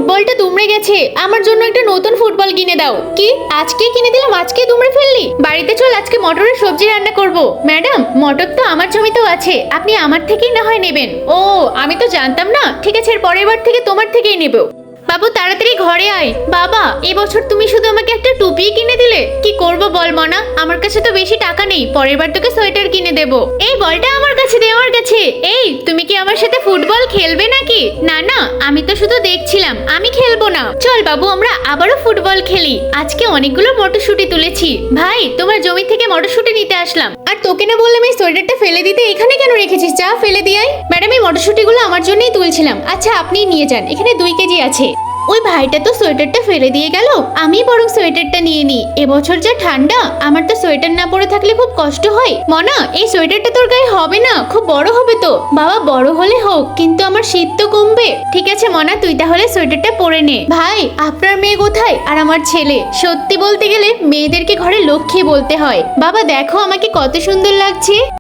ফুটবলটা দুমড়ে গেছে, আমার জন্য একটা নতুন ফুটবল কিনে দাও। কি, আজকে কিনে দিলাম, আজকে দুমড়ে ফেললি? বাড়িতে চল, আজকে মটরের সবজি রান্না করব। ম্যাডাম, মটর তো আমার জমিতেও আছে, আপনি আমার থেকেই না হয় নেবেন। ও, আমি তো জানতাম না। ঠিক আছে, এর পরের বার থেকে তোমার থেকেই নেব। বাবু, তাড়াতাড়ি ঘরে আয়। বাবা, এবছর তুমি শুধু আমাকে একটা টুপি কিনে দিলে, কি করব বল মনা? আমার কাছে তো বেশি টাকা নেই, পরের বার তোকে সোয়েটার কিনে দেব। এই বলটা আমার কাছে দে, আমার কাছে। এই, তুমি কি আমার সাথে ফুটবল খেলবে নাকি? না না, আমি তো শুধু দেখছিলাম, আমি খেলবো না। চল বাবু, আমরা আবারও ফুটবল খেলি। আজকে অনেকগুলো মটরশুঁটি তুলেছি। ভাই, তোমার জমি থেকে মটরশুঁটি নিতে আসলাম। আর তোকে না বললাম এই সোয়েটারটা ফেলে দিতে? এখানে কেন রেখেছিস? যা ফেলে দিয়ে আয়। ম্যাডাম, এই মটরশুঁটিগুলো আমার জন্যই তুলছিলাম। আচ্ছা, আপনি নিয়ে যান, এখানে 2 কেজি আছে। ওই ভাইটা তো সোয়েটারটা ফেলে দিয়ে গেল, আমি বরং সোয়েটারটা নিয়ে নিই। এবছর যা ঠান্ডা, আমার তো সোয়েটার না পরে থাকলে খুব কষ্ট হয়। মনা, এই সোয়েটারটা তোর গায়ে হবে না, খুব বড় হবে তো। বাবা, বড় হলে হোক, কিন্তু আমার শীত তো কমবে। ঠিক আছে মনা, তুই তাহলে সোয়েটারটা পরে নে। ভাই, আপনার মেয়ে কোথায়? আর আমার ছেলে? সত্যি বলতে গেলে মেয়েদেরকে ঘরে লক্ষ্মী বলতে হয়। বাবা দেখো, আমাকে কত সুন্দর লাগছে।